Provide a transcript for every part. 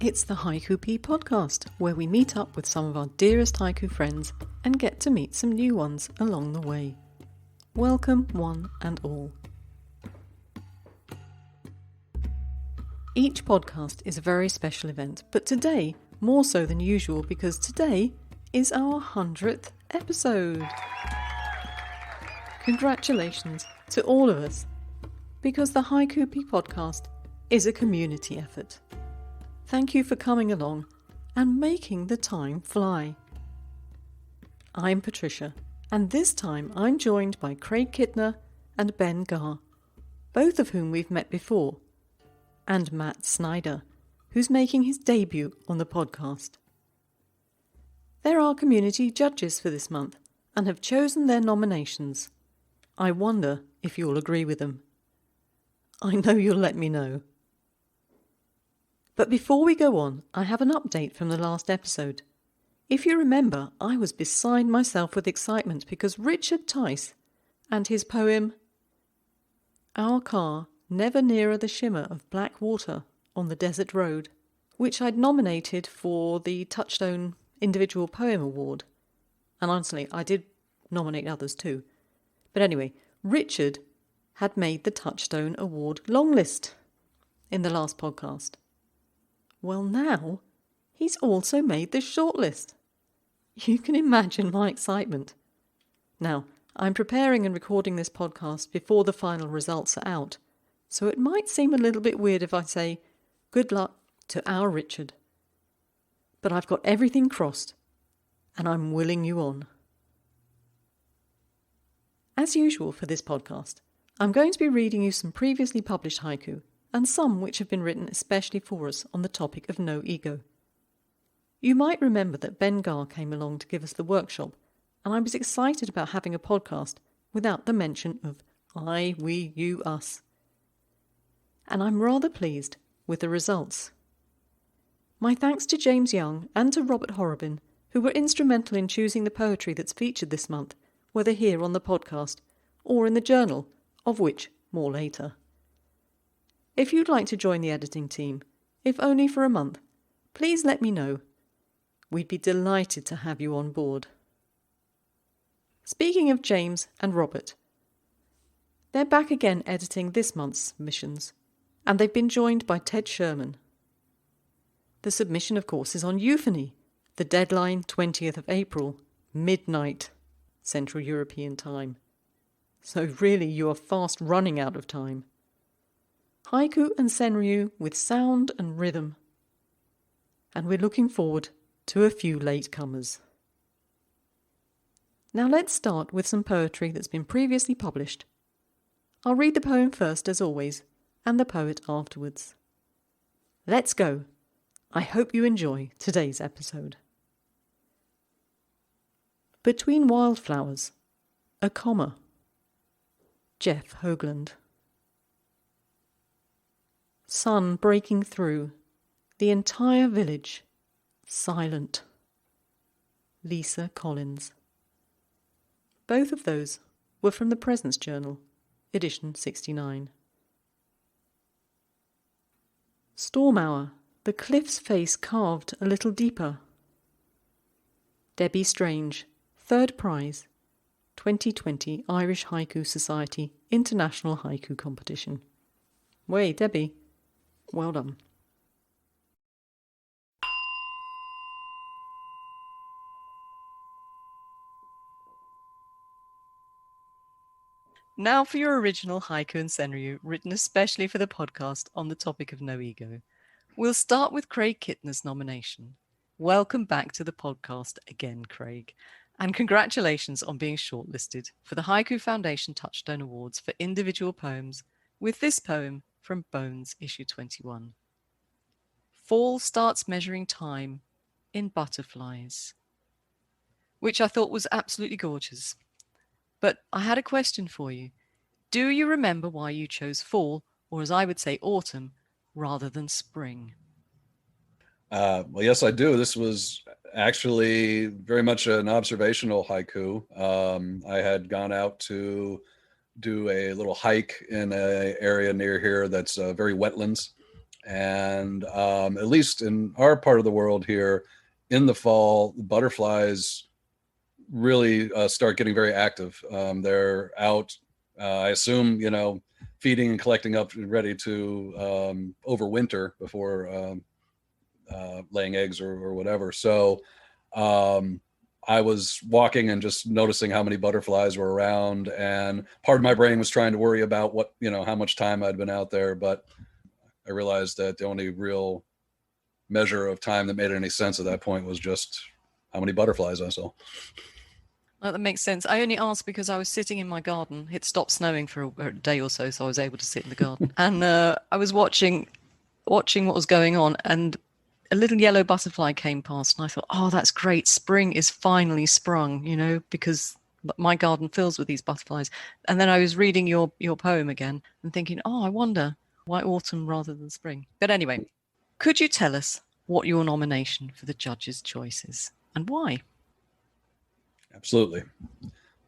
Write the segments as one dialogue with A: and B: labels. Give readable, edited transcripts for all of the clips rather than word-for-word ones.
A: It's the Haiku podcast, where we meet up with some of our dearest haiku friends and get to meet some new ones along the way. Welcome, one and all. Each podcast is a very special event, but today, more so than usual, because today is our 100th episode. Congratulations to all of us, because the Haiku podcast is a community effort. Thank you for coming along and making the time fly. I'm Patricia, and this time I'm joined by Craig Kittner and Ben Garr, both of whom we've met before, and Matt Snyder, who's making his debut on the podcast. They're our community judges for this month and have chosen their nominations. I wonder if you'll agree with them. I know you'll let me know. But before we go on, I have an update from the last episode. If you remember, I was beside myself with excitement because Richard Tice and his poem, Our Car Never Nearer the Shimmer of Black Water on the Desert Road, which I'd nominated for the Touchstone Individual Poem Award. And honestly, I did nominate others too. But anyway, Richard had made the Touchstone Award longlist in the last podcast. Well, now he's also made the shortlist. You can imagine my excitement. Now, I'm preparing and recording this podcast before the final results are out, so it might seem a little bit weird if I say good luck to our Richard. But I've got everything crossed, and I'm willing you on. As usual for this podcast, I'm going to be reading you some previously published haiku, and some which have been written especially for us on the topic of no ego. You might remember that Ben Garr came along to give us the workshop, and I was excited about having a podcast without the mention of I, we, you, us. And I'm rather pleased with the results. My thanks to James Young and to Robert Horobin, who were instrumental in choosing the poetry that's featured this month, whether here on the podcast or in the journal, of which more later. If you'd like to join the editing team, if only for a month, please let me know. We'd be delighted to have you on board. Speaking of James and Robert, they're back again editing this month's submissions, and they've been joined by Ted Sherman. The submission, of course, is on Euphony, the deadline 20th of April, midnight, Central European time. So really you are fast running out of time. Haiku and senryu with sound and rhythm. And we're looking forward to a few latecomers. Now let's start with some poetry that's been previously published. I'll read the poem first, as always, and the poet afterwards. Let's go. I hope you enjoy today's episode. Between Wildflowers, a comma. Jeff Hoagland. Sun breaking through, the entire village silent. Lisa Collins. Both of those were from the Presence Journal, edition 69. Storm hour, the cliff's face carved a little deeper. Debbie Strange, third prize, 2020 Irish Haiku Society International Haiku Competition. Way, Debbie. Well done. Now for your original haiku and senryu, written especially for the podcast on the topic of no ego. We'll start with Craig Kittner's nomination. Welcome back to the podcast again, Craig. And congratulations on being shortlisted for the Haiku Foundation Touchstone Awards for individual poems with this poem from Bones, issue 21. Fall starts measuring time in butterflies, which I thought was absolutely gorgeous. But I had a question for you. Do you remember why you chose fall, or as I would say autumn, rather than spring?
B: Well, yes, I do. This was actually very much an observational haiku. I had gone out to do a little hike in an area near here that's very wetlands. And at least in our part of the world here, in the fall, butterflies really start getting very active. They're out, I assume, feeding and collecting up and ready to overwinter before laying eggs or whatever. So I was walking and just noticing how many butterflies were around, and part of my brain was trying to worry about how much time I'd been out there. But I realized that the only real measure of time that made any sense at that point was just how many butterflies I saw.
A: That makes sense. I only asked because I was sitting in my garden. It stopped snowing for a day or so I was able to sit in the garden. And I was watching what was going on, and a little yellow butterfly came past, and I thought, oh, that's great. Spring is finally sprung, because my garden fills with these butterflies. And then I was reading your poem again and thinking, oh, I wonder why autumn rather than spring. But anyway, could you tell us what your nomination for the judges' choice is and why?
B: Absolutely.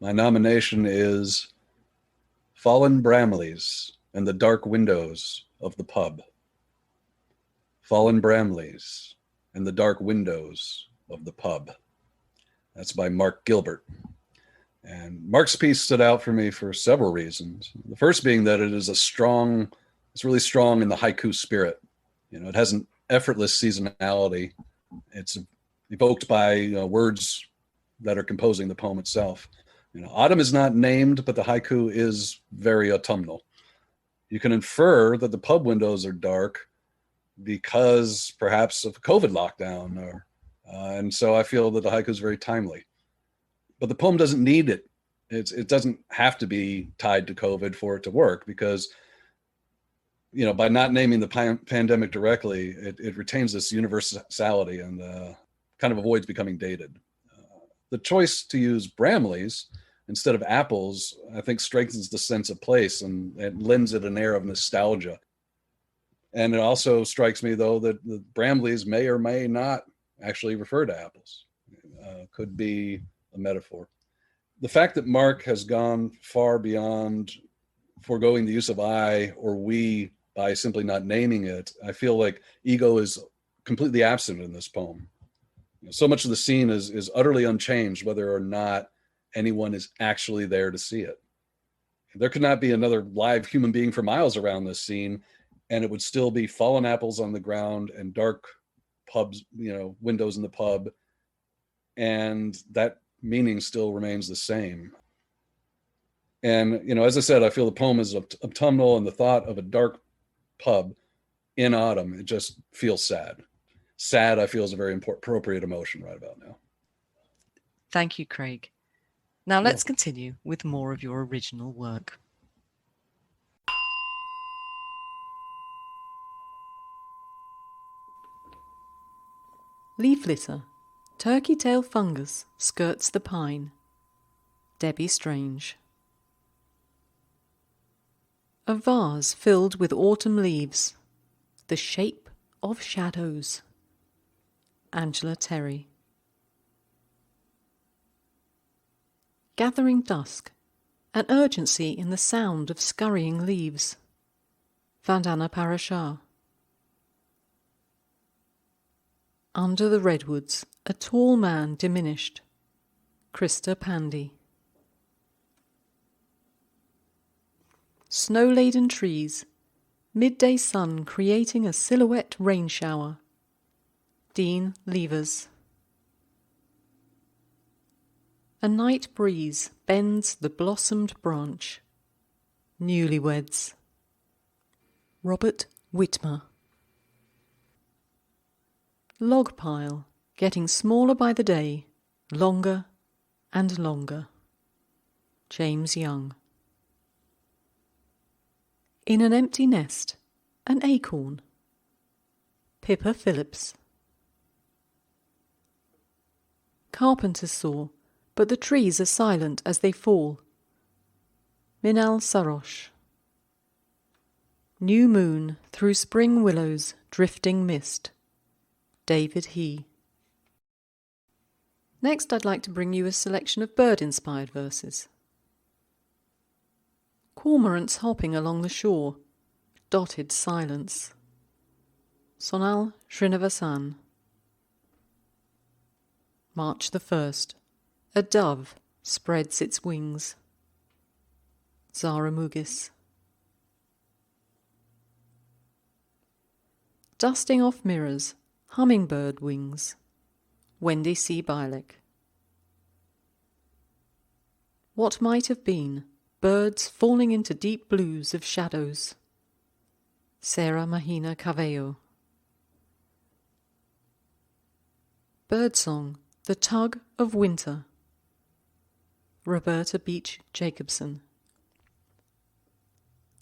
B: My nomination is Fallen Bramleys and the Dark Windows of the Pub. Fallen Bramleys and the Dark Windows of the Pub. That's by Mark Gilbert. And Mark's piece stood out for me for several reasons. The first being that it's really strong in the haiku spirit. It has an effortless seasonality. It's evoked by words that are composing the poem itself. Autumn is not named, but the haiku is very autumnal. You can infer that the pub windows are dark because perhaps of COVID lockdown, and so I feel that the haiku is very timely. But the poem doesn't need it. It doesn't have to be tied to COVID for it to work, because by not naming the pandemic directly, it retains this universality and kind of avoids becoming dated. The choice to use Bramleys instead of apples, I think, strengthens the sense of place and lends it an air of nostalgia. And it also strikes me, though, that the Bramleys may or may not actually refer to apples. Could be a metaphor. The fact that Mark has gone far beyond foregoing the use of I or we by simply not naming it, I feel like ego is completely absent in this poem. So much of the scene is utterly unchanged, whether or not anyone is actually there to see it. There could not be another live human being for miles around this scene, and it would still be fallen apples on the ground and dark pubs, windows in the pub, and that meaning still remains the same. And, as I said, I feel the poem is autumnal, and the thought of a dark pub in autumn, it just feels sad. Sad, I feel, is a very appropriate emotion right about now.
A: Thank you, Craig. Now let's continue with more of your original work. Leaf litter. Turkey tail fungus skirts the pine. Debbie Strange. A vase filled with autumn leaves. The shape of shadows. Angela Terry. Gathering dusk. An urgency in the sound of scurrying leaves. Vandana Parashar. Under the redwoods, a tall man diminished. Krista Pandy. Snow-laden trees, midday sun creating a silhouette rain shower. Dean Levers. A night breeze bends the blossomed branch. Newlyweds. Robert Whitmer. Log pile, getting smaller by the day, longer and longer. James Young. In an empty nest, an acorn. Pippa Phillips. Carpenter's saw, but the trees are silent as they fall. Minal Sarosh. New moon through spring willows, drifting mist. David He. Next, I'd like to bring you a selection of bird-inspired verses. Cormorants hopping along the shore, dotted silence. Sonal Srinivasan. March the 1st. A dove spreads its wings. Zara Mugis. Dusting off mirrors, hummingbird wings. Wendy C. Bialik. What might have been, birds falling into deep blues of shadows. Sarah Mahina Cavello. Birdsong, the tug of winter. Roberta Beach Jacobson.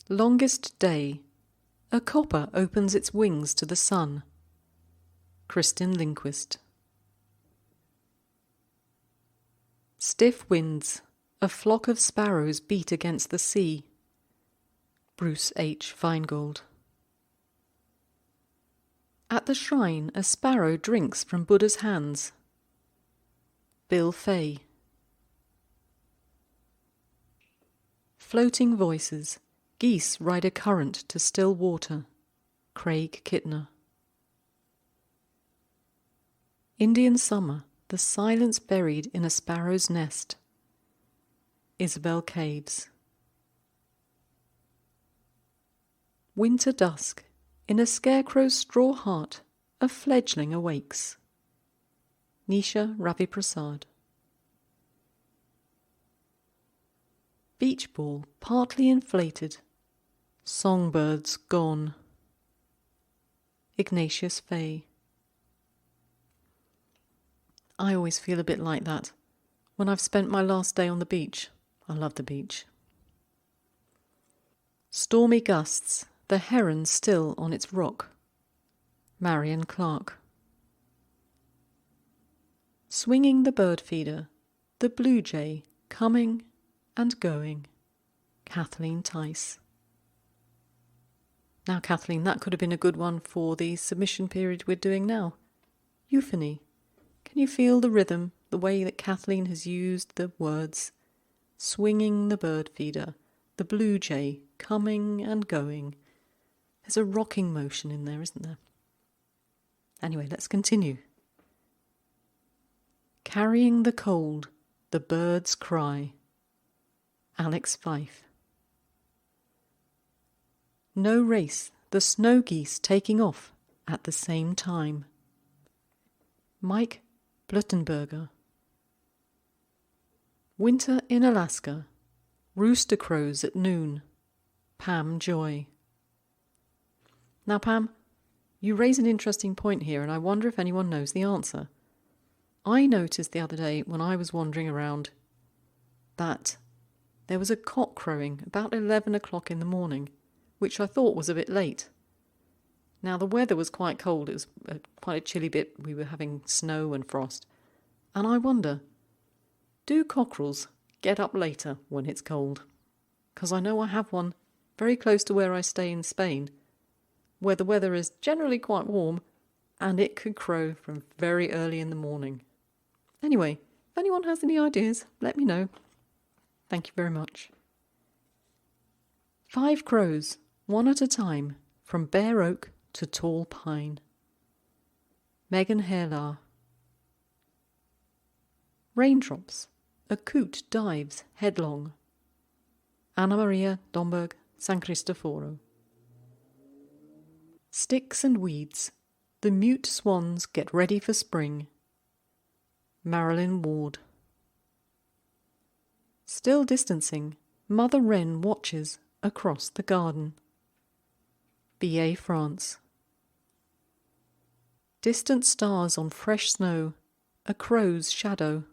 A: Longest day, a copper opens its wings to the sun. Kristin Lindquist. Stiff winds, a flock of sparrows beat against the sea. Bruce H. Feingold. At the shrine, a sparrow drinks from Buddha's hands. Bill Fay. Floating voices, geese ride a current to still water. Craig Kittner. Indian summer, the silence buried in a sparrow's nest. Isabel Caves. Winter dusk, in a scarecrow's straw heart, a fledgling awakes. Nisha Ravi Prasad. Beach ball partly inflated. Songbirds gone. Ignatius Fay. I always feel a bit like that when I've spent my last day on the beach. I love the beach. Stormy gusts, the heron still on its rock. Marion Clark. Swinging the bird feeder, the blue jay coming and going. Kathleen Tice. Now, Kathleen, that could have been a good one for the submission period we're doing now. Euphony. Can you feel the rhythm, the way that Kathleen has used the words? Swinging the bird feeder, the blue jay coming and going. There's a rocking motion in there, isn't there? Anyway, let's continue. Carrying the cold, the birds cry. Alex Fife. No race, the snow geese taking off at the same time. Mike Bluttenberger. Winter in Alaska, rooster crows at noon. Pam Joy. Now, Pam, you raise an interesting point here, and I wonder if anyone knows the answer. I noticed the other day when I was wandering around that there was a cock crowing about 11 o'clock in the morning, which I thought was a bit late. Now, the weather was quite cold. It was quite a chilly bit. We were having snow and frost. And I wonder, do cockerels get up later when it's cold? Because I know I have one very close to where I stay in Spain, where the weather is generally quite warm, and it could crow from very early in the morning. Anyway, if anyone has any ideas, let me know. Thank you very much. 5 crows, one at a time, from bare oak to tall pine. Megan Hairlar. Raindrops, a coot dives headlong. Anna Maria Domberg San Cristoforo. Sticks and weeds, the mute swans get ready for spring. Marilyn Ward. Still distancing, Mother Wren watches across the garden. B.A. France. Distant stars on fresh snow, a crow's shadow.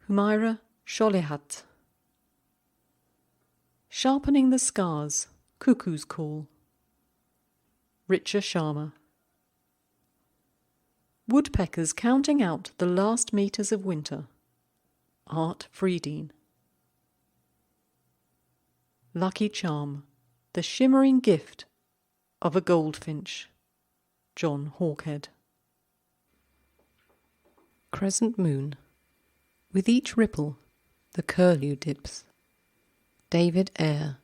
A: Humaira Sholihat. Sharpening the scars, cuckoo's call. Richa Sharma. Woodpeckers counting out the last metres of winter. Art Friedeen. Lucky Charm, the shimmering gift of a goldfinch. John Hawkhead. Crescent moon. With each ripple, the curlew dips. David Eyre.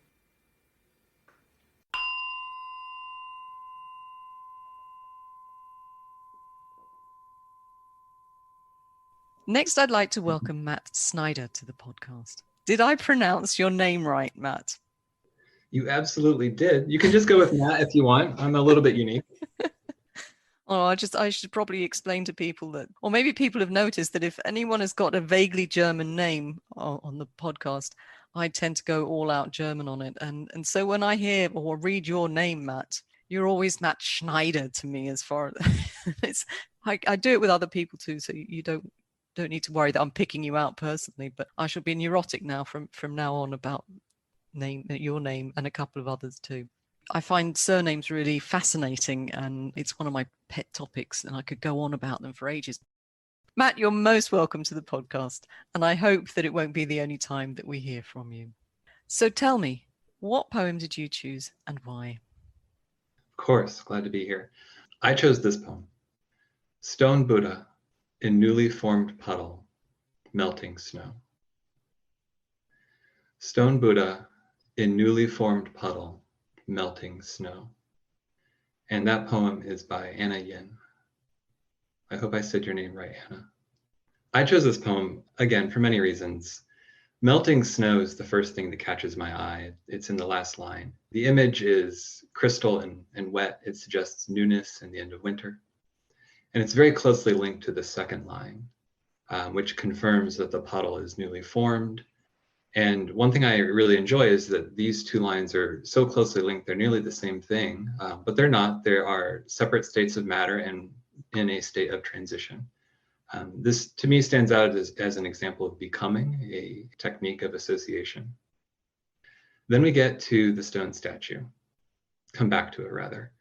A: Next, I'd like to welcome Matt Snyder to the podcast. Did I pronounce your name right, Matt?
C: You absolutely did. You can just go with Matt if you want. I'm a little bit unique.
A: Oh, I should probably explain to people that, or maybe people have noticed that if anyone has got a vaguely German name on the podcast, I tend to go all out German on it. And so when I hear or read your name, Matt, you're always Matt Schneider to me as far as I do it with other people too. So you don't need to worry that I'm picking you out personally, but I shall be neurotic now from now on about your name and a couple of others too. I find surnames really fascinating, and it's one of my pet topics, and I could go on about them for ages. Matt, you're most welcome to the podcast, and I hope that it won't be the only time that we hear from you. So tell me, what poem did you choose and why?
C: Of course, glad to be here. I chose this poem. Stone Buddha in newly formed puddle, melting snow. Stone Buddha in newly formed puddle, melting snow. And that poem is by Anna Yin. I hope I said your name right, Anna. I chose this poem, again, for many reasons. Melting snow is the first thing that catches my eye. It's in the last line. The image is crystal and wet. It suggests newness and the end of winter. And it's very closely linked to the second line, which confirms that the puddle is newly formed. And one thing I really enjoy is that these two lines are so closely linked. They're nearly the same thing, but they're not. There are separate states of matter and in a state of transition. This, to me, stands out as an example of becoming, a technique of association. Then we get to the stone statue, come back to it rather.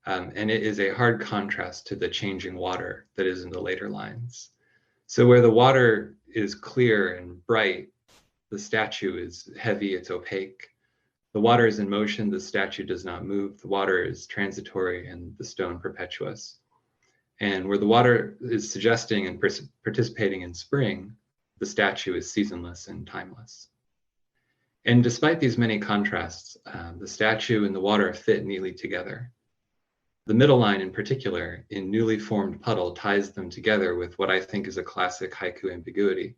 C: And it is a hard contrast to the changing water that is in the later lines. So where the water is clear and bright, the statue is heavy, it's opaque. The water is in motion, the statue does not move. The water is transitory and the stone perpetuous. And where the water is suggesting and participating in spring, the statue is seasonless and timeless. And despite these many contrasts, the statue and the water fit neatly together. The middle line in particular, in newly formed puddle, ties them together with what I think is a classic haiku ambiguity,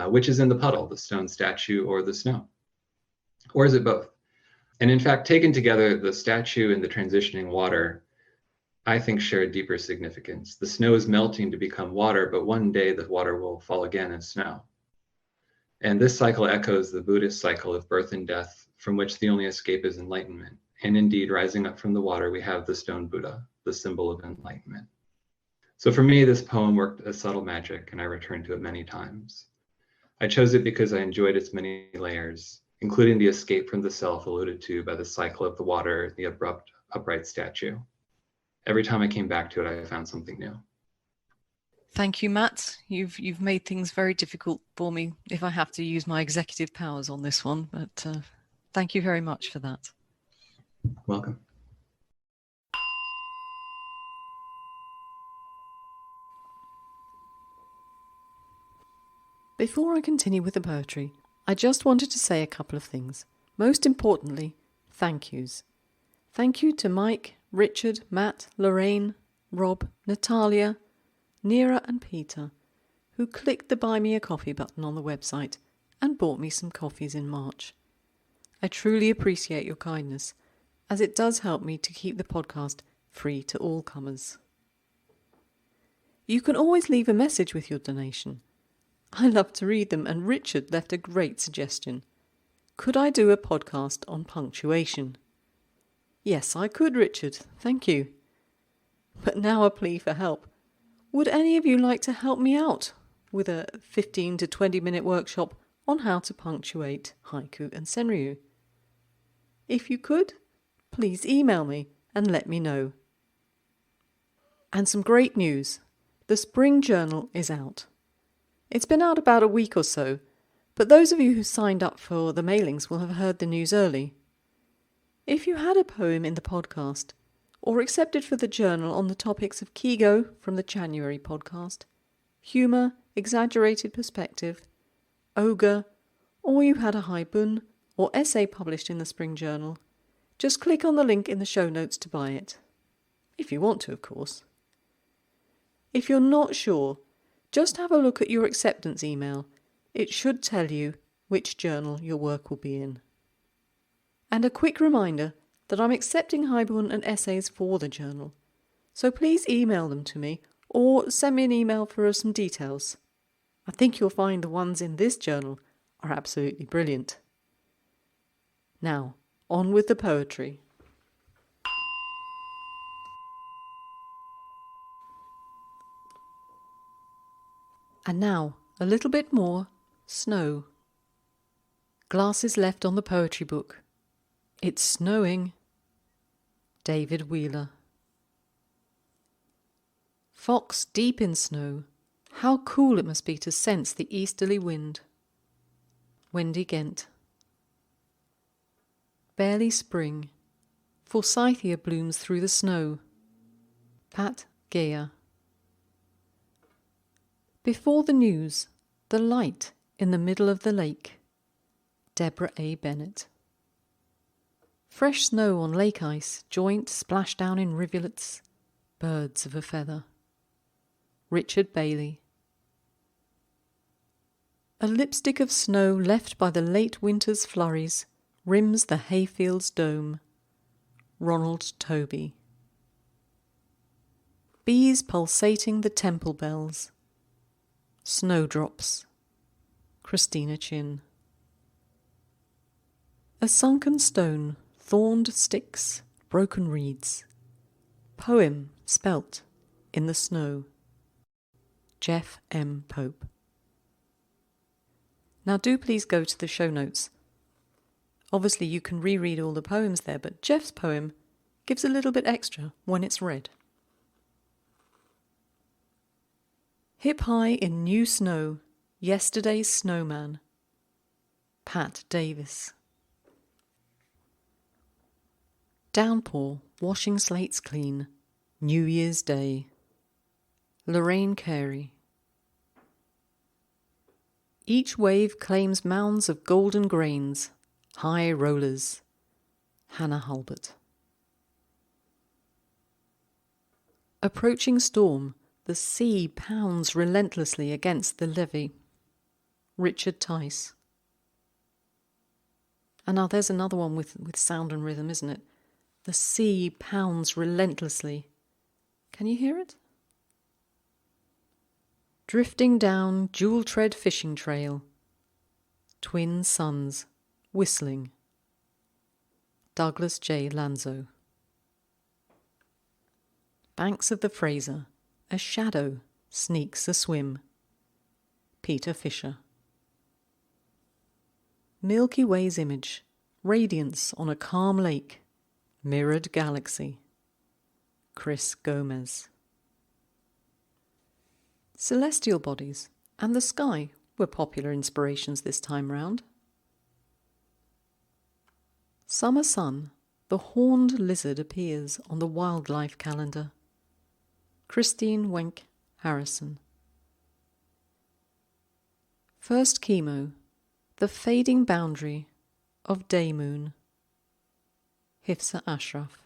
C: which is in the puddle, the stone statue or the snow. Or is it both? And in fact, taken together, the statue and the transitioning water, I think, share a deeper significance. The snow is melting to become water, but one day the water will fall again as snow. And this cycle echoes the Buddhist cycle of birth and death, from which the only escape is enlightenment. And indeed, rising up from the water, we have the stone Buddha, the symbol of enlightenment. So for me, this poem worked as subtle magic, and I returned to it many times. I chose it because I enjoyed its many layers, including the escape from the self alluded to by the cycle of the water, the abrupt, upright statue. Every time I came back to it, I found something new.
A: Thank you, Matt. You've made things very difficult for me if I have to use my executive powers on this one, but thank you very much for that.
C: Welcome.
A: Before I continue with the poetry, I just wanted to say a couple of things. Most importantly, thank yous. Thank you to Mike, Richard, Matt, Lorraine, Rob, Natalia, Neera and Peter, who clicked the Buy Me a Coffee button on the website and bought me some coffees in March. I truly appreciate your kindness, as it does help me to keep the podcast free to all comers. You can always leave a message with your donation. I love to read them, and Richard left a great suggestion. Could I do a podcast on punctuation? Yes, I could, Richard. Thank you. But now a plea for help. Would any of you like to help me out with a 15 to 20 minute workshop on how to punctuate haiku and senryu? If you could, please email me and let me know. And some great news. The Spring Journal is out. It's been out about a week or so, but those of you who signed up for the mailings will have heard the news early. If you had a poem in the podcast, or accepted for the journal on the topics of Kigo from the January podcast, humour, exaggerated perspective, ogre, or you had a haibun or essay published in the Spring Journal, just click on the link in the show notes to buy it. If you want to, of course. If you're not sure, just have a look at your acceptance email. It should tell you which journal your work will be in. And a quick reminder that I'm accepting haiku and essays for the journal, so please email them to me or send me an email for some details. I think you'll find the ones in this journal are absolutely brilliant. Now, on with the poetry. And now, a little bit more snow. Glasses left on the poetry book. It's snowing. David Wheeler. Fox deep in snow. How cool it must be to sense the easterly wind. Wendy Gent. Barely spring. Forsythia blooms through the snow. Pat Geyer. Before the news, the light in the middle of the lake. Deborah A. Bennett. Fresh snow on lake ice, joint splash down in rivulets, birds of a feather. Richard Bailey. A lipstick of snow left by the late winter's flurries rims the hayfield's dome. Ronald Toby. Bees pulsating the temple bells. Snowdrops. Christina Chin. A sunken stone, thorned sticks, broken reeds. Poem spelt in the snow. Jeff M. Pope. Now do please go to the show notes. Obviously you can reread all the poems there, but Jeff's poem gives a little bit extra when it's read. Hip high in new snow, yesterday's snowman. Pat Davis. Downpour, washing slates clean, New Year's Day. Lorraine Carey. Each wave claims mounds of golden grains, high rollers. Hannah Hulbert. Approaching storm, the sea pounds relentlessly against the levee. Richard Tice. And now there's another one with sound and rhythm, isn't it? The sea pounds relentlessly. Can you hear it? Drifting down jewel-tread fishing trail. Twin suns, whistling. Douglas J. Lanzo. Banks of the Fraser, a shadow sneaks a swim. Peter Fisher. Milky Way's image, radiance on a calm lake. Mirrored galaxy. Chris Gomez. Celestial bodies and the sky were popular inspirations this time round. Summer sun, the horned lizard appears on the wildlife calendar. Christine Wenck Harrison. First chemo, the fading boundary of day moon. Hifsa Ashraf.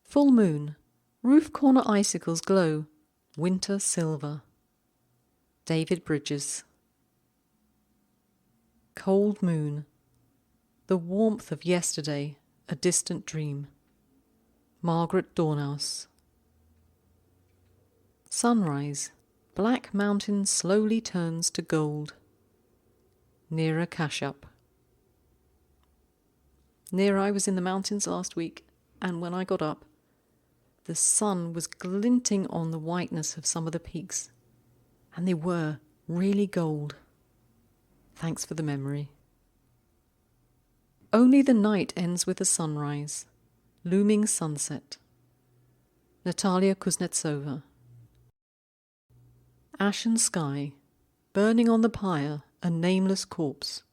A: Full moon, roof corner icicles glow, winter silver. David Bridges. Cold moon, the warmth of yesterday, a distant dream. Margaret Dornaus. Sunrise, black mountain slowly turns to gold. Neera Kashyap. I was in the mountains last week, and when I got up, the sun was glinting on the whiteness of some of the peaks, and they were really gold. Thanks for the memory. Only the night ends with a sunrise. Looming sunset. Natalia Kuznetsova. Ashen sky, burning on the pyre, a nameless corpse.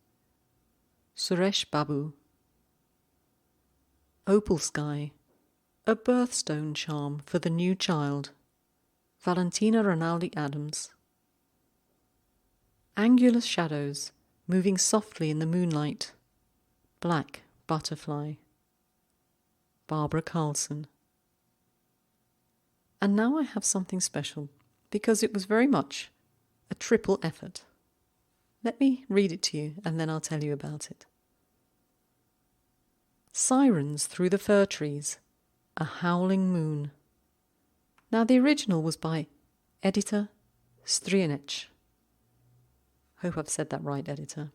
A: Suresh Babu. Opal sky, a birthstone charm for the new child. Valentina Rinaldi Adams. Angular shadows, moving softly in the moonlight. Black butterfly. Barbara Carlson. And now I have something special because it was very much a triple effort. Let me read it to you and then I'll tell you about it. Sirens through the fir trees, a howling moon. Now the original was by editor S4E8. Hope I've said that right, editor.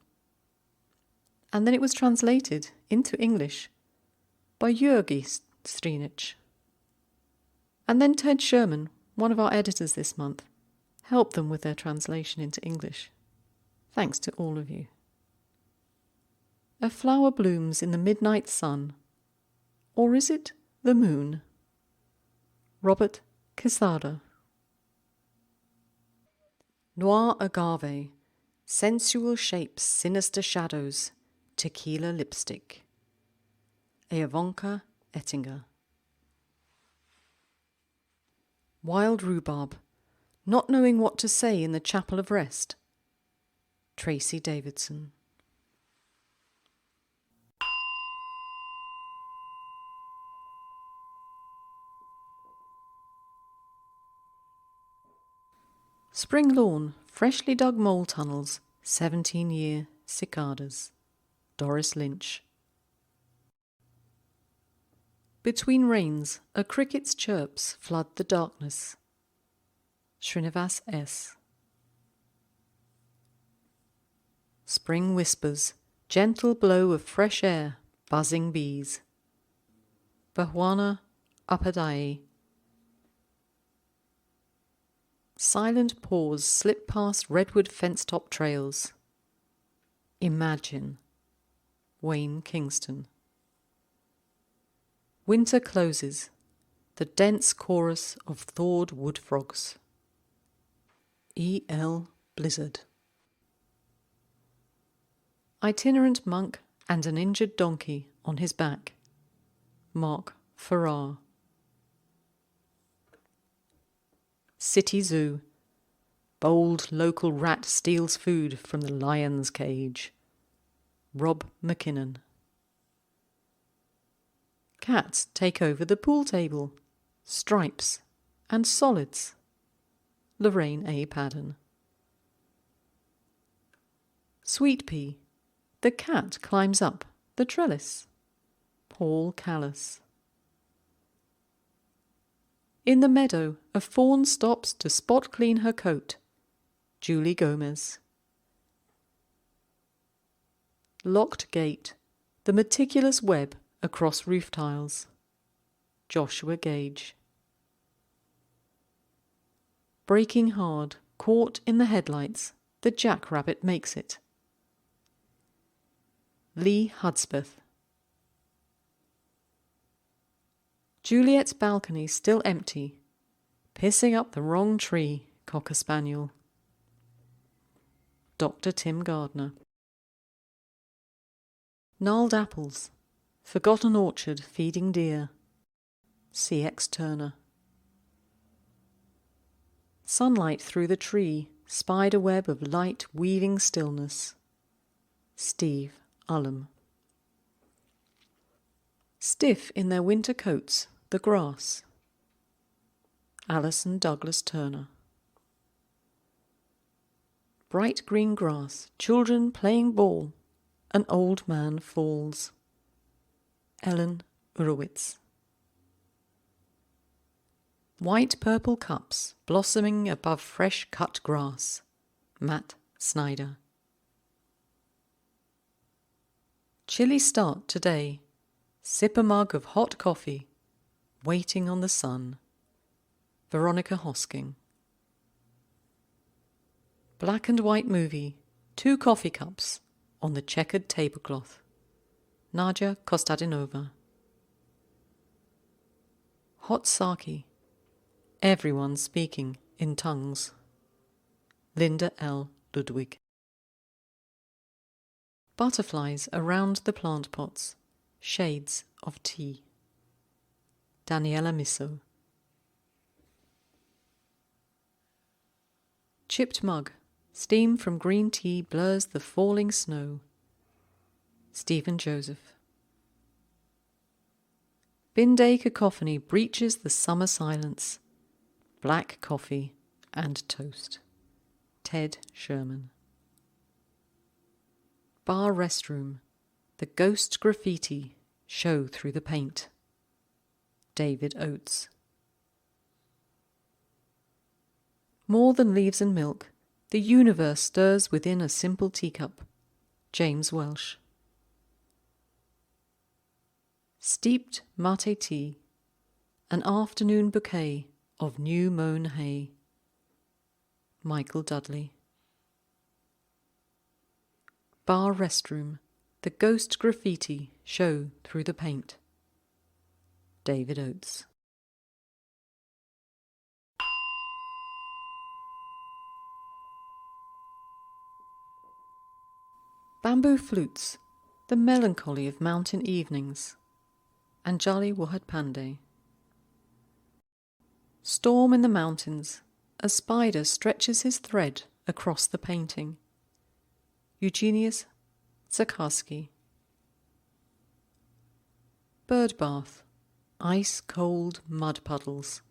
A: And then it was translated into English by Jürgi S4E8. And then Ted Sherman, one of our editors this month, helped them with their translation into English. Thanks to all of you. A flower blooms in the midnight sun. Or is it the moon? Robert Quesada. Noir agave, sensual shapes, sinister shadows, tequila lipstick. Eovanka Ettinger. Wild rhubarb, not knowing what to say in the chapel of rest. Tracy Davidson. Spring lawn, freshly dug mole tunnels, 17-year cicadas. Doris Lynch. Between rains, a cricket's chirps flood the darkness. Srinivas S. Spring whispers, gentle blow of fresh air, buzzing bees. Bahwana Upadhyay. Silent paws slip past redwood fence-top trails. Imagine. Wayne Kingston. Winter closes, the dense chorus of thawed wood frogs. E. L. Blizzard. Itinerant monk and an injured donkey on his back. Mark Farrar. City Zoo. Bold local rat steals food from the lion's cage. Rob McKinnon. Cats take over the pool table. Stripes and solids. Lorraine A. Padden. Sweet pea. The cat climbs up the trellis. Paul Callis. In the meadow, a fawn stops to spot clean her coat. Julie Gomez. Locked gate, the meticulous web across roof tiles. Joshua Gage. Breaking hard, caught in the headlights, the jackrabbit makes it. Lee Hudspeth. Juliet's balcony still empty, pissing up the wrong tree, Cocker Spaniel. Dr. Tim Gardner. Gnarled apples, forgotten orchard feeding deer. C.X. Turner. Sunlight through the tree, spider web of light weaving stillness. Steve Ullum. Stiff in their winter coats, the grass. Alison Douglas Turner. Bright green grass, children playing ball, an old man falls. Ellen Urowitz. White purple cups blossoming above fresh cut grass. Matt Snyder. Chilly start today. Sip a mug of hot coffee. Waiting on the sun. Veronica Hosking. Black and white movie. 2 coffee cups on the checkered tablecloth. Nadia Kostadinova. Hot sake. Everyone speaking in tongues. Linda L. Ludwig. Butterflies around the plant pots. Shades of tea. Daniela Misso. Chipped mug. Steam from green tea blurs the falling snow. Stephen Joseph. Bin day cacophony breaches the summer silence. Black coffee. and toast. Ted Sherman. Bar restroom. The ghost graffiti show through the paint. David Oates. More than leaves and milk, the universe stirs within a simple teacup. James Welsh. Steeped mate tea, an afternoon bouquet of new mown hay. Michael Dudley. Bar restroom, the ghost graffiti show through the paint. David Oates. Bamboo flutes, the melancholy of mountain evenings. Anjali Wahad Pandey. Storm in the mountains, a spider stretches his thread across the painting. Eugenius Zakarski. Bird bath, ice-cold mud puddles.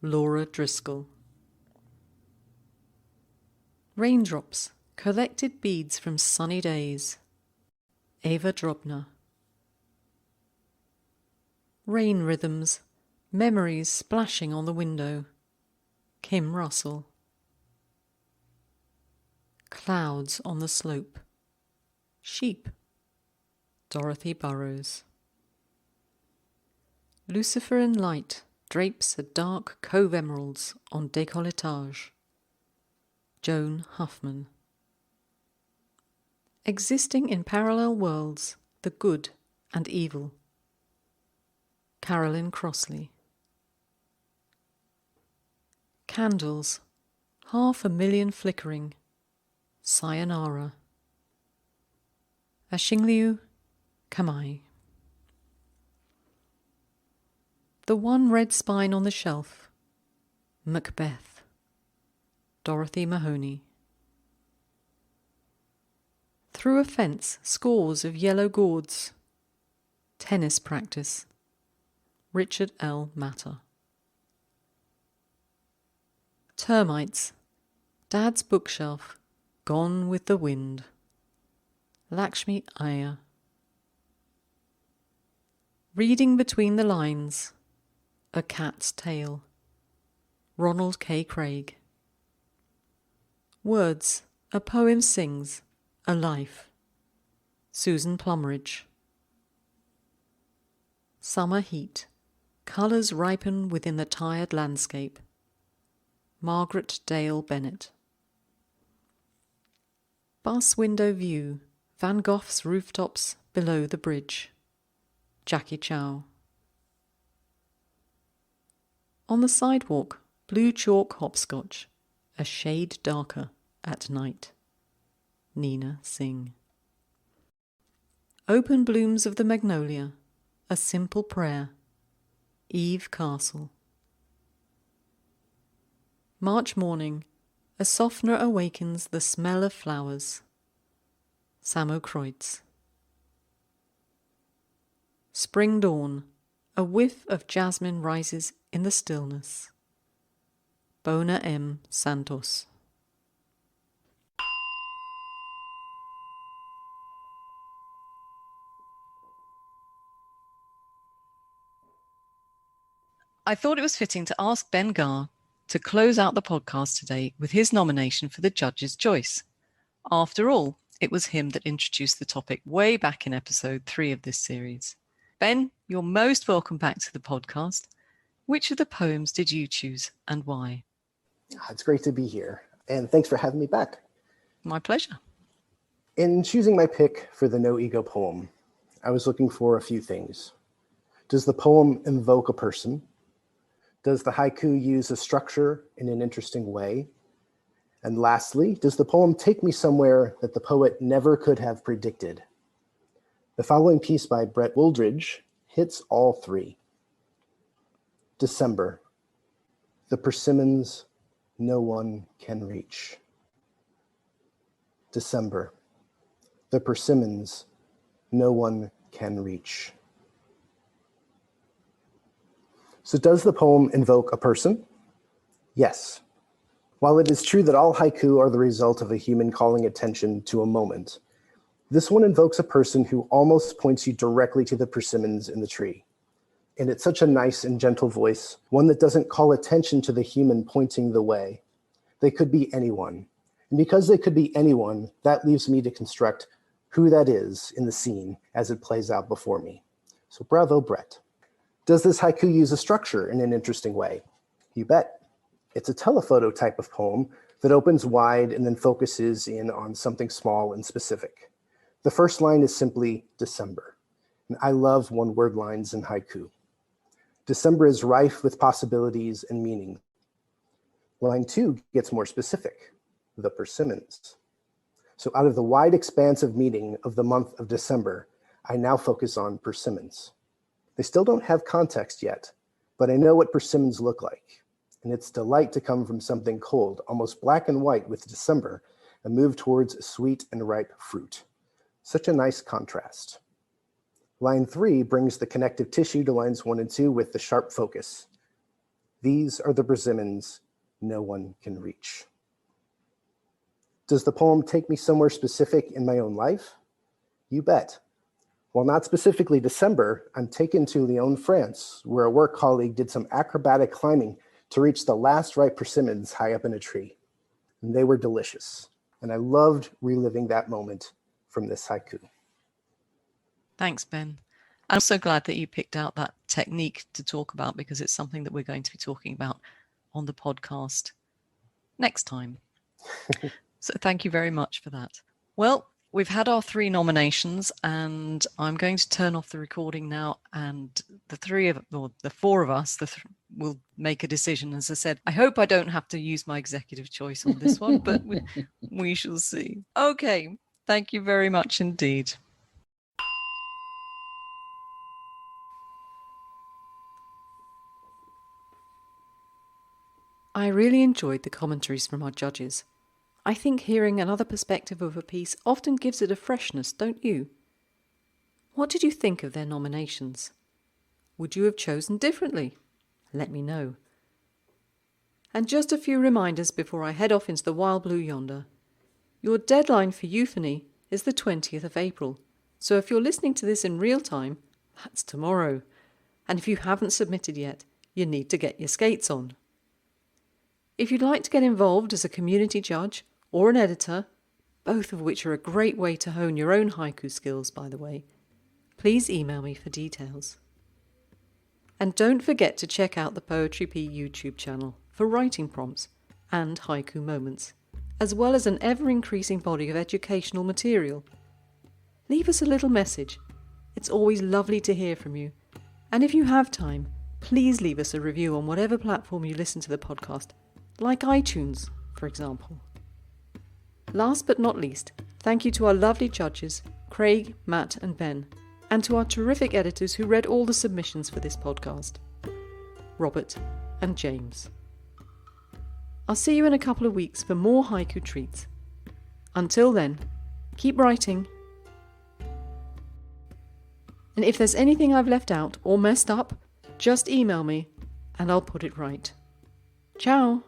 A: Laura Driscoll. Raindrops, collected beads from sunny days. Eva Drobner. Rain rhythms, memories splashing on the window. Kim Russell. Clouds on the slope. Sheep. Dorothy Burrows. Luciferin light drapes a dark cove emeralds on décolletage. Joan Huffman. Existing in parallel worlds, the good and evil. Carolyn Crossley. Candles, 500,000 flickering. Sayonara. Ashingliu Kamai. The one red spine on the shelf. Macbeth. Dorothy Mahoney. Through a fence, scores of yellow gourds. Tennis practice. Richard L. Matter. Termites. Dad's bookshelf. Gone with the wind. Lakshmi Iyer. Reading between the lines. A cat's tale. Ronald K. Craig. Words. A poem sings. A life. Susan Plumridge. Summer heat. Colours ripen within the tired landscape. Margaret Dale Bennett. Bus window view. Van Gogh's rooftops below the bridge. Jackie Chow. On the sidewalk, blue chalk hopscotch, a shade darker at night. Nina Singh. Open blooms of the magnolia, a simple prayer. Eve Castle. March morning, a softener awakens the smell of flowers. Samo Kreutz. Spring dawn, a whiff of jasmine rises in the stillness. Bona M. Santos. I thought it was fitting to ask Ben Gar to close out the podcast today with his nomination for the Judge's Choice. After all, it was him that introduced the topic way back in episode 3 of this series. Ben, you're most welcome back to the podcast. Which of the poems did you choose and why?
D: It's great to be here, and thanks for having me back.
A: My pleasure.
D: In choosing my pick for the No Ego poem, I was looking for a few things. Does the poem invoke a person? Does the haiku use a structure in an interesting way? And lastly, does the poem take me somewhere that the poet never could have predicted? The following piece by Brett Wooldridge hits all three. December. The persimmons no one can reach. December. The persimmons no one can reach. So does the poem invoke a person? Yes. While it is true that all haiku are the result of a human calling attention to a moment, this one invokes a person who almost points you directly to the persimmons in the tree. And it's such a nice and gentle voice, one that doesn't call attention to the human pointing the way. They could be anyone. And because they could be anyone, that leaves me to construct who that is in the scene as it plays out before me. So bravo, Brett. Does this haiku use a structure in an interesting way? You bet. It's a telephoto type of poem that opens wide and then focuses in on something small and specific. The first line is simply December. And I love one-word lines in haiku. December is rife with possibilities and meaning. Line 2 gets more specific, the persimmons. So out of the wide expanse of meaning of the month of December, I now focus on persimmons. They still don't have context yet, but I know what persimmons look like. And it's delight to come from something cold, almost black and white with December, and move towards sweet and ripe fruit. Such a nice contrast. Line 3 brings the connective tissue to lines 1 and 2 with the sharp focus. These are the persimmons no one can reach. Does the poem take me somewhere specific in my own life? You bet. While not specifically December, I'm taken to Lyon, France, where a work colleague did some acrobatic climbing to reach the last ripe persimmons high up in a tree. And they were delicious. And I loved reliving that moment from this haiku.
A: Thanks, Ben. I'm so glad that you picked out that technique to talk about, because it's something that we're going to be talking about on the podcast next time. So thank you very much for that. Well, we've had our 3 nominations, and I'm going to turn off the recording now, and the 4 of us will make a decision. As I said, I hope I don't have to use my executive choice on this one, but we shall see. Okay, thank you very much indeed. I really enjoyed the commentaries from our judges. I think hearing another perspective of a piece often gives it a freshness, don't you? What did you think of their nominations? Would you have chosen differently? Let me know. And just a few reminders before I head off into the wild blue yonder. Your deadline for euphony is the 20th of April, so if you're listening to this in real time, that's tomorrow. And if you haven't submitted yet, you need to get your skates on. If you'd like to get involved as a community judge or an editor, both of which are a great way to hone your own haiku skills, by the way, please email me for details. And don't forget to check out the Poetry P YouTube channel for writing prompts and haiku moments, as well as an ever-increasing body of educational material. Leave us a little message. It's always lovely to hear from you. And if you have time, please leave us a review on whatever platform you listen to the podcast, like iTunes, for example. Last but not least, thank you to our lovely judges, Craig, Matt and Ben, and to our terrific editors who read all the submissions for this podcast, Robert and James. I'll see you in a couple of weeks for more haiku treats. Until then, keep writing. And if there's anything I've left out or messed up, just email me and I'll put it right. Ciao!